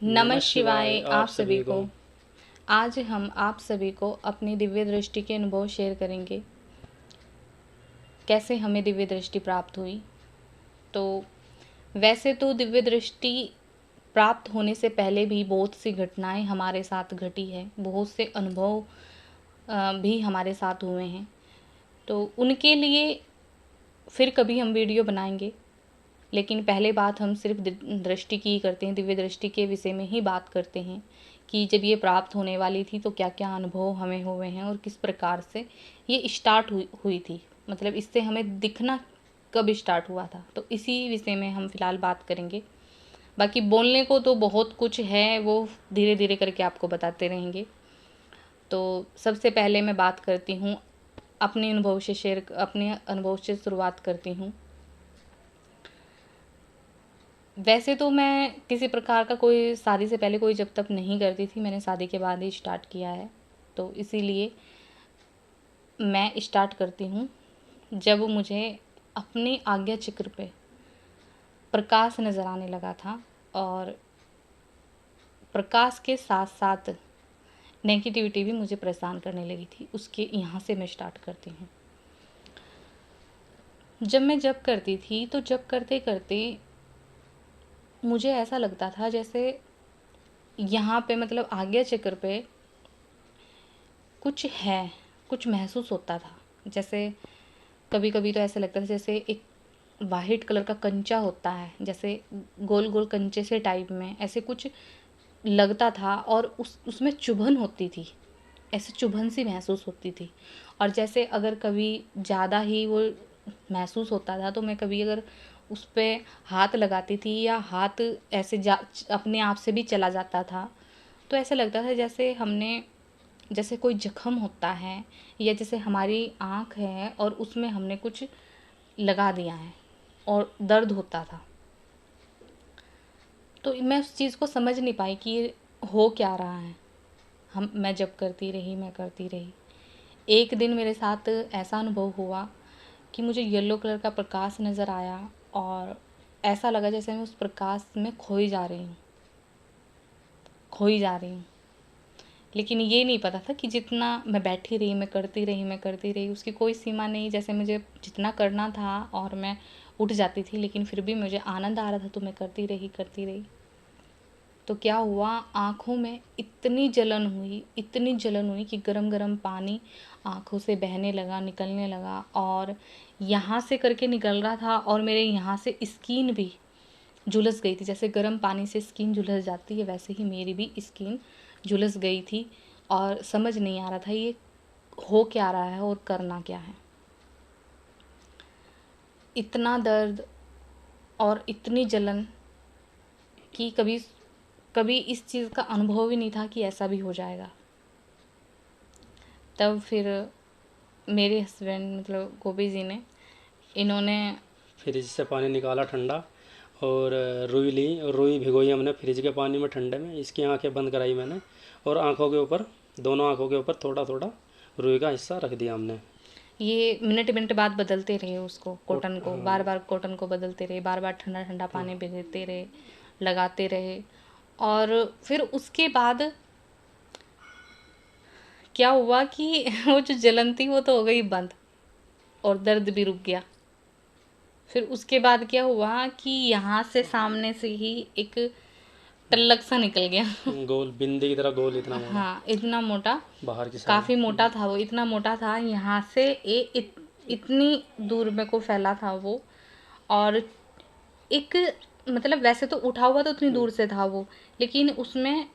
नमः शिवाय आप आप सभी सभी को। को। आज हम आप सभी को अपनी दिव्य दृष्टि के अनुभव शेयर करेंगे। कैसे हमें दिव्य दृष्टि प्राप्त हुई। तो वैसे तो दिव्य दृष्टि प्राप्त होने से पहले भी बहुत सी घटनाएं हमारे साथ घटी है, बहुत से अनुभव भी हमारे साथ हुए हैं। तो उनके लिए फिर कभी हम वीडियो बनाएंगे, लेकिन पहले बात हम सिर्फ दृष्टि की ही करते हैं, दिव्य दृष्टि के विषय में ही बात करते हैं कि जब ये प्राप्त होने वाली थी तो क्या क्या अनुभव हमें हुए हैं और किस प्रकार से ये स्टार्ट हुई थी, मतलब इससे हमें दिखना कब स्टार्ट हुआ था। तो इसी विषय में हम फिलहाल बात करेंगे। बाकी बोलने को तो बहुत कुछ है, वो धीरे धीरे करके आपको बताते रहेंगे। तो सबसे पहले मैं बात करती हूँ अपने अनुभव से शुरुआत करती हूँ। वैसे तो मैं किसी प्रकार का कोई शादी से पहले कोई जब तक नहीं करती थी, मैंने शादी के बाद ही स्टार्ट किया है। तो इसीलिए मैं स्टार्ट करती हूँ जब मुझे अपने आज्ञा चक्र पे प्रकाश नज़र आने लगा था, और प्रकाश के साथ साथ नेगेटिविटी भी मुझे परेशान करने लगी थी। उसके यहाँ से मैं स्टार्ट करती हूँ। जब करती थी तो जब करते करते मुझे ऐसा लगता था जैसे यहाँ पे, मतलब आज्ञा चक्र पे कुछ है, कुछ महसूस होता था। जैसे कभी कभी तो ऐसा लगता था जैसे एक वाइट कलर का कंचा होता है, जैसे गोल गोल कंचे से टाइप में ऐसे कुछ लगता था, और उसमें चुभन होती थी, ऐसे चुभन सी महसूस होती थी। और जैसे अगर कभी ज़्यादा ही वो महसूस होता था तो मैं कभी अगर उस पर हाथ लगाती थी या हाथ ऐसे अपने आप से भी चला जाता था, तो ऐसा लगता था जैसे कोई जख्म होता है, या जैसे हमारी आँख है और उसमें हमने कुछ लगा दिया है और दर्द होता था। तो मैं उस चीज़ को समझ नहीं पाई कि ये हो क्या रहा है। मैं जब करती रही। एक दिन मेरे साथ ऐसा अनुभव हुआ कि मुझे येलो कलर का प्रकाश नज़र आया, और ऐसा लगा जैसे मैं उस प्रकाश में खोई जा रही हूँ। लेकिन ये नहीं पता था कि जितना मैं बैठी रही, मैं करती रही, उसकी कोई सीमा नहीं। जैसे मुझे जितना करना था और मैं उठ जाती थी, लेकिन फिर भी मुझे आनंद आ रहा था तो मैं करती रही। तो क्या हुआ, आँखों में इतनी जलन हुई कि गरम गरम पानी आँखों से बहने लगा, निकलने लगा, और यहाँ से करके निकल रहा था, और मेरे यहाँ से स्किन भी झुलस गई थी। जैसे गर्म पानी से स्किन झुलस जाती है, वैसे ही मेरी भी स्किन झुलस गई थी। और समझ नहीं आ रहा था ये हो क्या रहा है और करना क्या है। इतना दर्द और इतनी जलन कि कभी कभी इस चीज़ का अनुभव ही नहीं था कि ऐसा भी हो जाएगा। तब फिर मेरे हस्बैंड, मतलब गोपी जी ने, इन्होंने फ्रिज से पानी निकाला ठंडा, और रुई ली और रुई भिगोई हमने फ्रिज के पानी में ठंडे में। इसकी आंखें बंद कराई मैंने, और आंखों के ऊपर, दोनों आंखों के ऊपर थोड़ा थोड़ा रुई का हिस्सा रख दिया हमने। ये मिनट मिनट बाद बदलते रहे उसको, कॉटन को हाँ। बार बार कॉटन को बदलते रहे, बार बार ठंडा ठंडा पानी भिगोते रहे, लगाते रहे। और फिर उसके बाद क्या हुआ कि वो जो जलन थी वो तो हो गई बंद, और दर्द भी रुक गया। फिर उसके बाद क्या हुआ कि यहाँ से सामने से ही एक टल्लक सा निकल गया। गोल बिंदी की तरह गोल, इतना मोटा हाँ, इतना मोटा, बाहर की साइड। काफ़ी मोटा था वो, इतना मोटा था, यहाँ से इतनी दूर में को फैला था वो। और एक, मतलब वैसे तो उठा हुआ तो उतनी दूर से था वो, लेकिन उसमें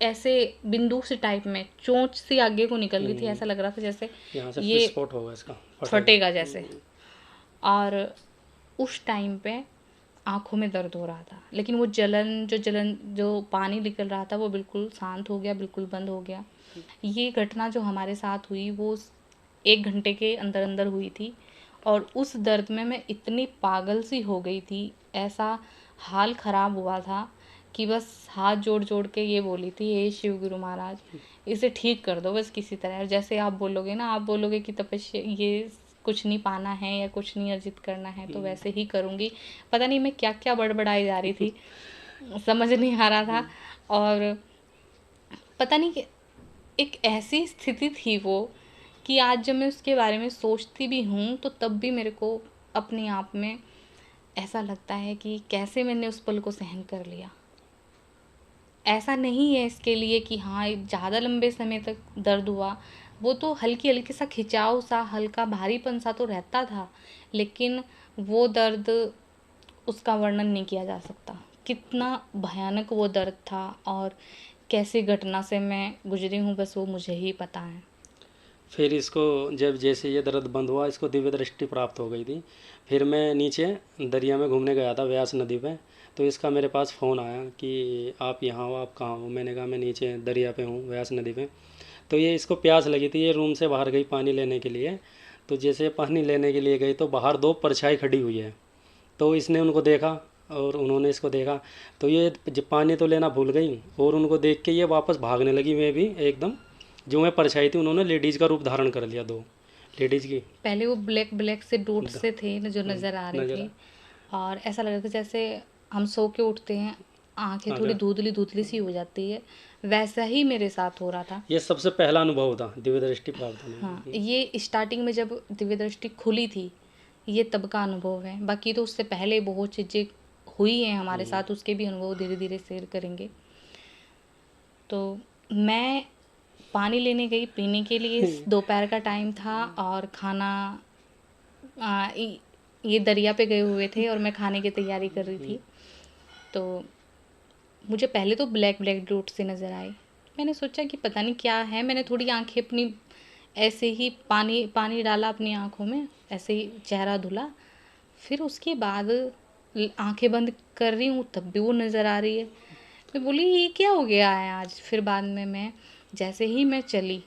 ऐसे बिंदु से टाइप में चोंच सी आगे को निकल रही थी। ऐसा लग रहा था जैसे यहाँ से ये विस्फोट होगा, इसका फटेगा। फटेगा जैसे। और उस टाइम पे आँखों में दर्द हो रहा था, लेकिन वो जलन जो पानी निकल रहा था वो बिल्कुल शांत हो गया, बिल्कुल बंद हो गया। ये घटना जो हमारे साथ हुई वो 1 घंटे के अंदर अंदर हुई थी, और उस दर्द में मैं इतनी पागल सी हो गई थी, ऐसा हाल ख़राब हुआ था कि बस हाथ जोड़ जोड़ के ये बोली थी, हे शिव गुरु महाराज, इसे ठीक कर दो बस किसी तरह। और जैसे आप बोलोगे ना, आप बोलोगे कि तपस्या, ये कुछ नहीं पाना है या कुछ नहीं अर्जित करना है, तो वैसे ही करूँगी। पता नहीं मैं क्या क्या बड़बड़ाई जा रही थी। समझ नहीं आ रहा था। और पता नहीं कि एक ऐसी स्थिति थी वो कि आज जब मैं उसके बारे में सोचती भी हूँ तो तब भी मेरे को अपने आप में ऐसा लगता है कि कैसे मैंने उस पल को सहन कर लिया। ऐसा नहीं है इसके लिए कि हाँ ज़्यादा लंबे समय तक दर्द हुआ, वो तो हल्की हल्की सा खिंचाव सा हल्का भारीपन सा तो रहता था, लेकिन वो दर्द उसका वर्णन नहीं किया जा सकता। कितना भयानक वो दर्द था और कैसी घटना से मैं गुजरी हूँ बस वो मुझे ही पता है। फिर इसको जब जैसे ये दर्द बंद हुआ, इसको दिव्य दृष्टि प्राप्त हो गई थी। फिर मैं नीचे दरिया में घूमने गया था, व्यास नदी पे। तो इसका मेरे पास फ़ोन आया कि आप यहाँ हो, आप कहाँ हो। मैंने कहा मैं नीचे दरिया पे हूँ, व्यास नदी पे। तो ये इसको प्यास लगी थी, ये रूम से बाहर गई पानी लेने के लिए। तो जैसे पानी लेने के लिए गई तो बाहर दो परछाई खड़ी हुई है। तो इसने उनको देखा और उन्होंने इसको देखा। तो ये जब पानी तो लेना भूल गई और उनको देख के ये वापस भागने लगी। मैं भी एकदम, जो मैं परछाई थी उन्होंने लेडीज़ का रूप धारण कर लिया, दो लेडीज़ की। पहले वो ब्लैक ब्लैक से डॉट से थे न जो नज़र आ रहे नजर थे, और ऐसा लग रहा था जैसे हम सो के उठते हैं, आंखें आ थोड़ी गया। धुंधली धुंधली सी हो जाती है, वैसा ही मेरे साथ हो रहा था। ये सबसे पहला अनुभव था दिव्य दृष्टि प्राप्त होने हाँ, का। ये स्टार्टिंग में जब दिव्य दृष्टि खुली थी, ये तब का अनुभव है। बाकी तो उससे पहले बहुत चीज़ें हुई हैं हमारे साथ, उसके भी अनुभव धीरे धीरे शेयर करेंगे। तो मैं पानी लेने गई पीने के लिए, दोपहर का टाइम था और खाना आ, इ- ये दरिया पे गए हुए थे और मैं खाने की तैयारी कर रही थी। तो मुझे पहले तो ब्लैक ब्लैक डॉट से नज़र आए। मैंने सोचा कि पता नहीं क्या है, मैंने थोड़ी आंखें अपनी ऐसे ही पानी पानी डाला अपनी आंखों में, ऐसे ही चेहरा धुला। फिर उसके बाद आंखें बंद कर रही हूँ तब भी वो नज़र आ रही है। मैं बोली ये क्या हो गया है आज। फिर बाद में मैं जैसे ही मैं चली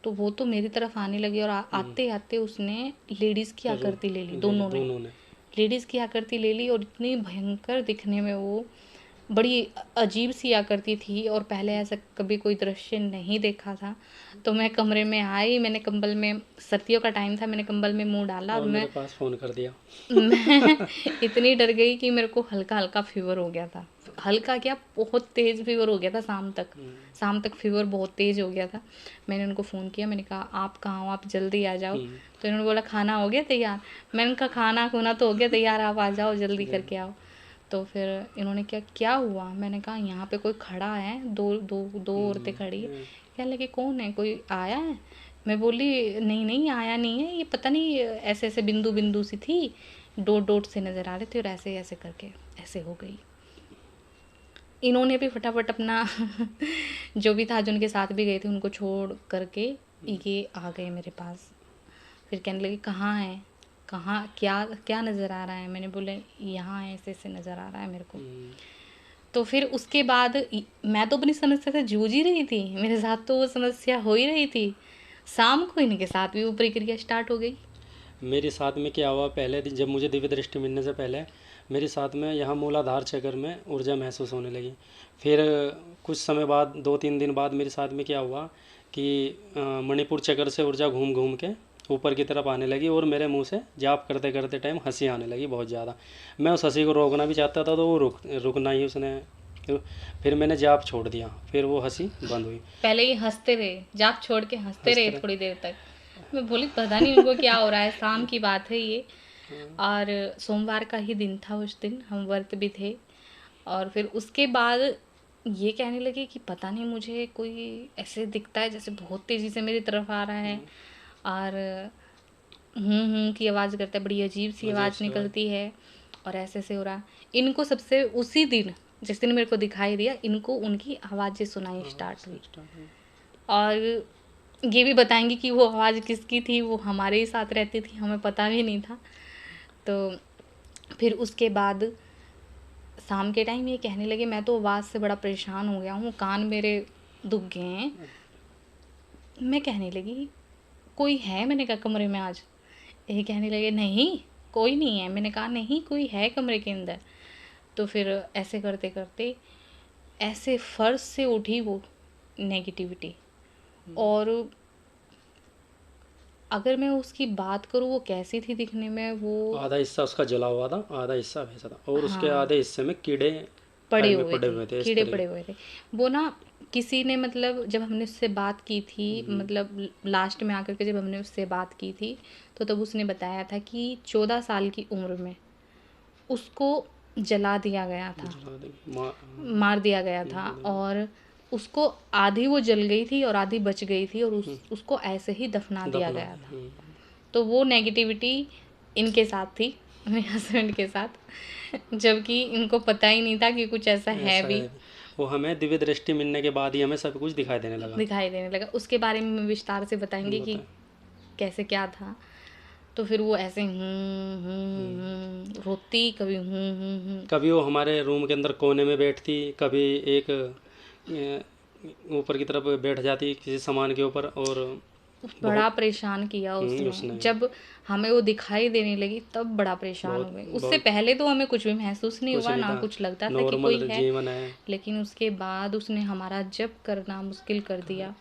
तो वो तो मेरी तरफ आने लगी और आते आते उसने लेडीज़ की आकृति ले ली, दोनों ने दोनों ने। लेडीज़ की आकृति ले ली। और इतनी भयंकर दिखने में वो बड़ी अजीब सी आकृति थी और पहले ऐसा कभी कोई दृश्य नहीं देखा था। तो मैं कमरे में आई, मैंने कंबल में, सर्दियों का टाइम था, मैंने कंबल में मुंह डाला और और मेरे मैं पास फ़ोन कर दिया। मैं इतनी डर गई कि मेरे को हल्का हल्का फीवर हो गया था। हल्का क्या, बहुत तेज़ फीवर हो गया था। शाम तक फीवर बहुत तेज़ हो गया था। मैंने उनको फ़ोन किया, मैंने कहा आप कहाँ हो, आप जल्दी आ जाओ। तो इन्होंने बोला खाना हो गया तैयार। मैंने कहा खाना खुना तो हो गया तैयार, आप आ जाओ जल्दी करके आओ। तो फिर इन्होंने क्या क्या हुआ, मैंने कहा यहाँ पे कोई खड़ा है, दो दो दो औरतें खड़ी है। कहने लगे कौन है, कोई आया है। मैं बोली नहीं नहीं आया नहीं है, ये पता नहीं ऐसे ऐसे बिंदु बिंदु सी थी, डॉट डॉट से नज़र आ रहे थे और ऐसे ऐसे करके ऐसे हो गई। इन्होंने भी फटाफट अपना जो भी था, जो उनके साथ भी गए थे, उनको छोड़ करके ये आ गए मेरे पास। फिर कहने लगे कहाँ है, कहाँ क्या क्या नज़र आ रहा है। मैंने बोले यहाँ ऐसे ऐसे नज़र आ रहा है मेरे को। तो फिर उसके बाद मैं तो अपनी समस्या से जूझ ही रही थी, मेरे साथ तो वो समस्या हो ही रही थी। शाम को इनके साथ भी वो प्रक्रिया स्टार्ट हो गई। मेरे साथ में क्या हुआ, पहले दिन जब मुझे दिव्य दृष्टि मिलने से पहले मेरे साथ में यहाँ मूलाधार चक्र में ऊर्जा महसूस होने लगी। फिर कुछ समय बाद, 2-3 दिन बाद मेरे साथ में क्या हुआ कि मणिपुर चक्र से ऊर्जा घूम घूम के ऊपर की तरफ आने लगी और मेरे मुंह से जाप करते करते टाइम हंसी आने लगी बहुत ज़्यादा। मैं उस हंसी को रोकना भी चाहता था तो वो रुकना ही उसने। फिर मैंने जाप छोड़ दिया, फिर वो हंसी बंद हुई। पहले ये हंसते रहे, जाप छोड़ के हंसते हंसते रहे रहे। थोड़ी देर तक। मैं बोली पता नहीं उनको क्या हो रहा है, शाम की बात है ये। और सोमवार का ही दिन था, उस दिन हम व्रत भी थे। और फिर उसके बाद ये कहने लगे कि पता नहीं मुझे कोई ऐसे दिखता है जैसे बहुत तेज़ी से मेरी तरफ आ रहा है, और की आवाज़ करता है, बड़ी अजीब सी अजीब आवाज़ सी आवाज़। निकलती है और ऐसे ऐसे हो रहा। इनको सबसे उसी दिन, जिस दिन मेरे को दिखाई दिया, इनको उनकी आवाज़ें सुनाई स्टार्ट हुई। स्टार्ट हुई। और ये भी बताएंगी कि वो आवाज़ किसकी थी, वो हमारे ही साथ रहती थी, हमें पता भी नहीं था। तो फिर उसके बाद शाम के टाइम ये कहने लगे मैं तो आवाज़ से बड़ा परेशान हो गया हूँ, कान मेरे दुख गए हैं। मैं कहने लगी कोई है, मैंने कहा कमरे में आज। ये कहने लगे नहीं कोई नहीं है। मैंने कहा नहीं कोई है कमरे के अंदर। तो फिर ऐसे करते करते ऐसे फर्श से उठी वो नेगेटिविटी। और अगर मैं उसकी बात करूँ वो कैसी थी दिखने में, वो आधा हिस्सा उसका जला हुआ था, आधा हिस्सा वैसा था, और उसके हाँ आधे हिस्से में कीड़े पड़े टाइम में हुए पड़े थे, हुए थे इस कीड़े तरीके। पड़े हुए थे। वो ना किसी ने मतलब जब हमने उससे बात की थी, मतलब लास्ट में आकर के जब हमने उससे बात की थी, तो तब उसने बताया था कि 14 साल की उम्र में उसको जला दिया गया था, जला देंगे, माँ। मार दिया गया था, और उसको आधी वो जल गई थी और आधी बच गई थी, और उसको ऐसे ही दफना दिया दफना गया था। दिया। तो वो नेगेटिविटी इनके साथ थी, मेरे हस्बैंड के साथ, जबकि इनको पता ही नहीं था कि कुछ ऐसा है ऐसा भी। है। वो हमें दिव्य दृष्टि मिलने के बाद ही हमें सब कुछ दिखाई देने लगा। दिखाई देने लगा। उसके बारे में विस्तार से बताएंगे कि बताएं। कैसे क्या था। तो फिर वो ऐसे रोती, कभी कभी वो हमारे रूम के अंदर कोने में बैठती, कभी एक ऊपर की तरफ बैठ जाती किसी सामान के ऊपर, और बड़ा बहुत परेशान किया उसने। उसने जब हमें वो दिखाई देने लगी तब बड़ा परेशान हो बहुत गए। उससे बहुत पहले तो हमें कुछ भी महसूस नहीं कुछ हुआ, नहीं ना था, कुछ लगता था कि कोई नॉर्मल है। जीवन है। लेकिन उसके बाद उसने हमारा जप करना मुश्किल कर दिया।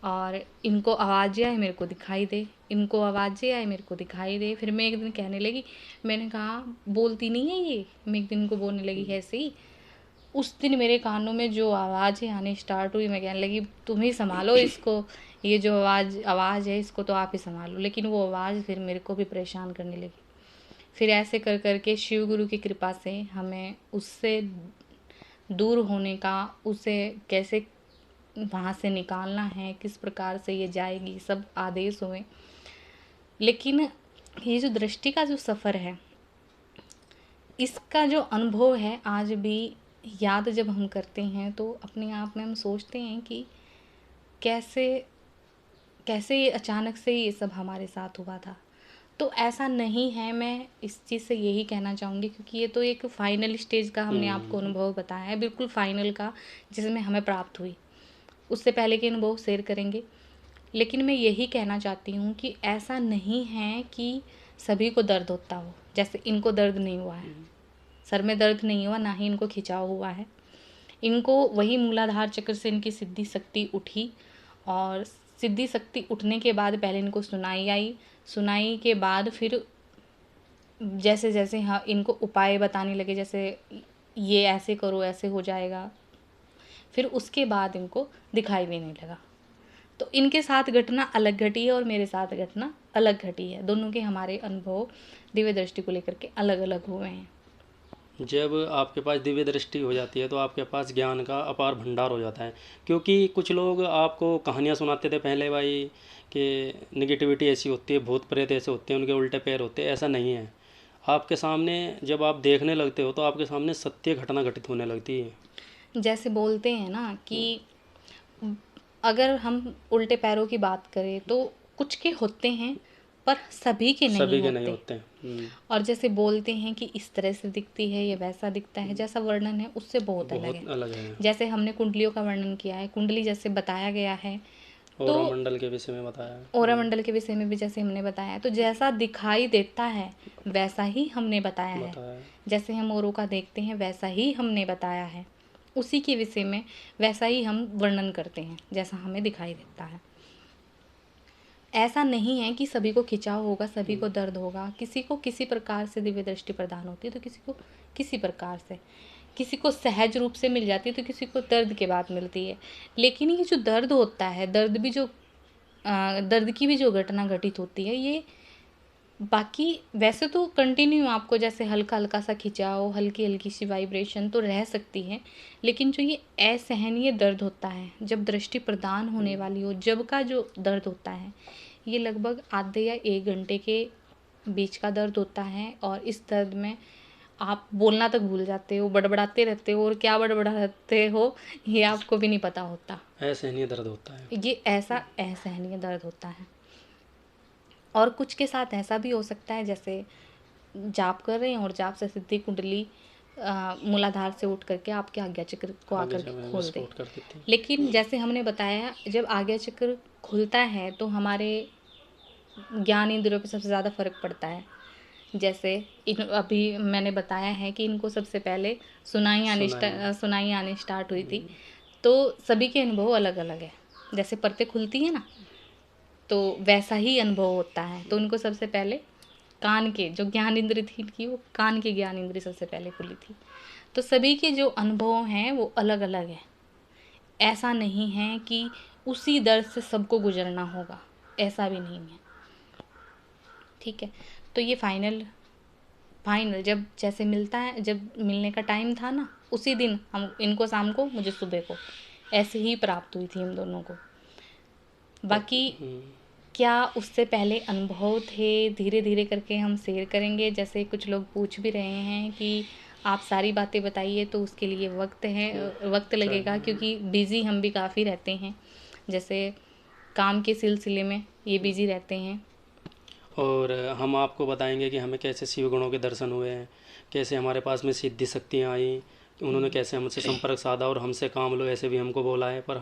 और इनको आवाज़ें आए मेरे को दिखाई दे, इनको आवाज़ें आए मेरे को दिखाई दे। फिर मैं एक दिन कहने लगी, मैंने कहा बोलती नहीं है ये। मैं एक दिन इनको बोलने लगी ऐसे ही। उस दिन मेरे कानों में जो आवाज़ें आने स्टार्ट हुई, मैं कहने लगी तुम ही संभालो इसको, ये जो आवाज़ है इसको तो आप ही संभालो। लेकिन वो आवाज़ फिर मेरे को भी परेशान करने लगी। फिर ऐसे कर कर के शिव गुरु की कृपा से हमें उससे दूर होने का, उसे कैसे वहाँ से निकालना है, किस प्रकार से ये जाएगी, सब आदेश हुए। लेकिन ये जो दृष्टि का जो सफ़र है, इसका जो अनुभव है, आज भी याद जब हम करते हैं तो अपने आप में हम सोचते हैं कि कैसे कैसे ये अचानक से ये सब हमारे साथ हुआ था। तो ऐसा नहीं है, मैं इस चीज़ से यही कहना चाहूँगी, क्योंकि ये तो एक फ़ाइनल स्टेज का हमने आपको अनुभव बताया है, बिल्कुल फ़ाइनल का, जिसमें हमें प्राप्त हुई। उससे पहले के अनुभव शेयर करेंगे। लेकिन मैं यही कहना चाहती हूँ कि ऐसा नहीं है कि सभी को दर्द होता हो। जैसे इनको दर्द नहीं हुआ है, सर में दर्द नहीं हुआ, ना ही इनको खिंचाव हुआ है। इनको वही मूलाधार चक्र से इनकी सिद्धि शक्ति उठी, और सिद्धि शक्ति उठने के बाद पहले इनको सुनाई आई। सुनाई के बाद फिर जैसे जैसे हाँ इनको उपाय बताने लगे, जैसे ये ऐसे करो ऐसे हो जाएगा, फिर उसके बाद इनको दिखाई देने लगा। तो इनके साथ घटना अलग घटी है और मेरे साथ घटना अलग घटी है। दोनों के हमारे अनुभव दिव्य दृष्टि को लेकर के अलग अलग हुए हैं। जब आपके पास दिव्य दृष्टि हो जाती है तो आपके पास ज्ञान का अपार भंडार हो जाता है। क्योंकि कुछ लोग आपको कहानियाँ सुनाते थे पहले भाई कि नेगेटिविटी ऐसी होती है, भूत प्रेत ऐसे होते हैं, उनके उल्टे पैर होते हैं। ऐसा नहीं है। आपके सामने जब आप देखने लगते हो तो आपके सामने सत्य घटना घटित होने लगती है। जैसे बोलते हैं ना कि अगर हम उल्टे पैरों की बात करें तो कुछ के होते हैं, पर सभी के नहीं सभी के नहीं होते। होते हैं। और जैसे बोलते हैं कि इस तरह से दिखती है, ये वैसा दिखता है, जैसा वर्णन है उससे बहुत अलग है। बहुत अलग है। जैसे हमने कुंडलियों का वर्णन किया है, कुंडली जैसे बताया गया है, तो और मंडल के विषय में बताया औरा है। मंडल के विषय में भी जैसे हमने बताया है, तो जैसा दिखाई देता है वैसा ही हमने बताया है। बताया है। जैसे हम औरों का देखते हैं वैसा ही हमने बताया है, उसी के विषय में वैसा ही हम वर्णन करते हैं जैसा हमें दिखाई देता है। ऐसा नहीं है कि सभी को खिंचाव होगा, सभी को दर्द होगा। किसी को किसी प्रकार से दिव्य दृष्टि प्रदान होती है तो किसी को किसी प्रकार से, किसी को सहज रूप से मिल जाती है तो किसी को दर्द के बाद मिलती है। लेकिन ये जो दर्द होता है, दर्द की भी जो घटना घटित होती है, ये बाकी वैसे तो कंटिन्यू आपको जैसे हल्का हल्का सा खिंचाव, हल्की हल्की सी वाइब्रेशन तो रह सकती है। लेकिन जो ये असहनीय दर्द होता है, जब दृष्टि प्रदान होने वाली हो, जब का जो दर्द होता है, ये लगभग आधे या 1 घंटे के बीच का दर्द होता है। और इस दर्द में आप बोलना तक भूल जाते हो, बड़बड़ाते रहते हो, और क्या बड़बड़ाते हो ये आपको भी नहीं पता होता। असहनीय दर्द होता है। ये ऐसा असहनीय दर्द होता है। और कुछ के साथ ऐसा भी हो सकता है, जैसे जाप कर रहे हैं और जाप से सिद्धि कुंडली मूलाधार से उठ करके आपके आज्ञा चक्र को आगे आकर से के हमें खोल दे। विस्फोट कर देती है। लेकिन जैसे हमने बताया, जब आज्ञा चक्र खुलता है तो हमारे ज्ञान इंद्रियों पे सबसे ज़्यादा फर्क पड़ता है। जैसे अभी मैंने बताया है कि इनको सबसे पहले सुनाई। सुनाई आने स्टार्ट हुई थी। तो सभी के अनुभव अलग अलग है। जैसे परतें खुलती है ना, तो वैसा ही अनुभव होता है। तो उनको सबसे पहले कान के जो ज्ञान इंद्री थी इनकी, वो कान की ज्ञान इंद्री सबसे पहले खुली थी। तो सभी के जो अनुभव हैं वो अलग अलग है। ऐसा नहीं है कि उसी दर्द से सबको गुजरना होगा, ऐसा भी नहीं है। ठीक है, तो ये फाइनल जब जैसे मिलता है, जब मिलने का टाइम था ना, उसी दिन हम इनको शाम को, मुझे सुबह को, ऐसे ही प्राप्त हुई थी हम दोनों को। बाकी क्या उससे पहले अनुभव थे, धीरे धीरे करके हम शेयर करेंगे। जैसे कुछ लोग पूछ भी रहे हैं कि आप सारी बातें बताइए, तो उसके लिए वक्त लगेगा, क्योंकि बिज़ी हम भी काफ़ी रहते हैं, जैसे काम के सिलसिले में ये बिज़ी रहते हैं। और हम आपको बताएंगे कि हमें कैसे शिव गुणों के दर्शन हुए हैं, कैसे हमारे पास में सिद्धि शक्तियाँ आई, उन्होंने कैसे हमसे संपर्क साधा और हमसे काम लो ऐसे भी हमको बोला है, पर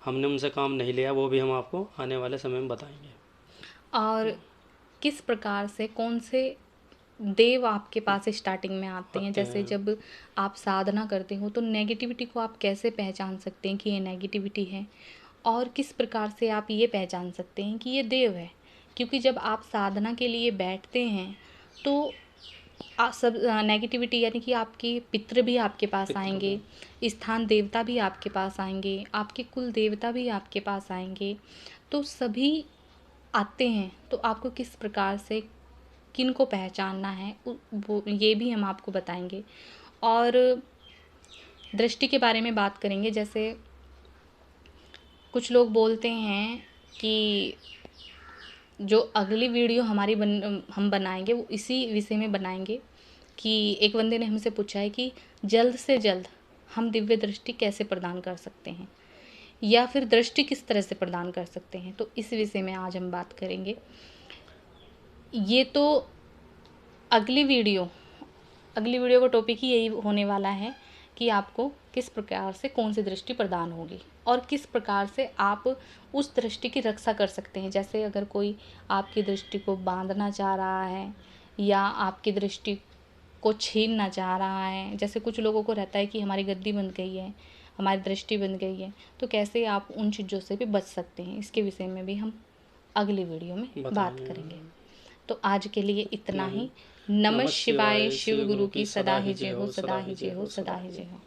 हमने उनसे काम नहीं लिया, वो भी हम आपको आने वाले समय में बताएंगे। और किस प्रकार से कौन से देव आपके पास स्टार्टिंग में आते हैं। जैसे जब आप साधना करते हो तो नेगेटिविटी को आप कैसे पहचान सकते हैं कि ये नेगेटिविटी है, और किस प्रकार से आप ये पहचान सकते हैं कि ये देव है। क्योंकि जब आप साधना के लिए बैठते हैं तो सब नेगेटिविटी, यानी कि आपके पितृ भी आपके पास आएंगे, स्थान देवता भी आपके पास आएंगे, आपके कुल देवता भी आपके पास आएंगे, तो सभी आते हैं। तो आपको किस प्रकार से किन को पहचानना है वो ये भी हम आपको बताएंगे। और दृष्टि के बारे में बात करेंगे। जैसे कुछ लोग बोलते हैं कि जो अगली वीडियो हमारी हम बनाएंगे वो इसी विषय में बनाएंगे कि एक बंदे ने हमसे पूछा है कि जल्द से जल्द हम दिव्य दृष्टि कैसे प्रदान कर सकते हैं, या फिर दृष्टि किस तरह से प्रदान कर सकते हैं। तो इस विषय में आज हम बात करेंगे। ये तो अगली वीडियो का टॉपिक ही यही होने वाला है कि आपको किस प्रकार से कौन सी दृष्टि प्रदान होगी और किस प्रकार से आप उस दृष्टि की रक्षा कर सकते हैं। जैसे अगर कोई आपकी दृष्टि को बांधना चाह रहा है या आपकी दृष्टि को छीनना चाह रहा है, जैसे कुछ लोगों को रहता है कि हमारी गद्दी बन गई है, हमारी दृष्टि बन गई है, तो कैसे आप उन चीज़ों से भी बच सकते हैं, इसके विषय में भी हम अगली वीडियो में बात करेंगे। तो आज के लिए इतना ही। नमः शिवाय। शिव गुरु की सदा ही जय हो, सदा ही जय हो, सदा ही जय हो।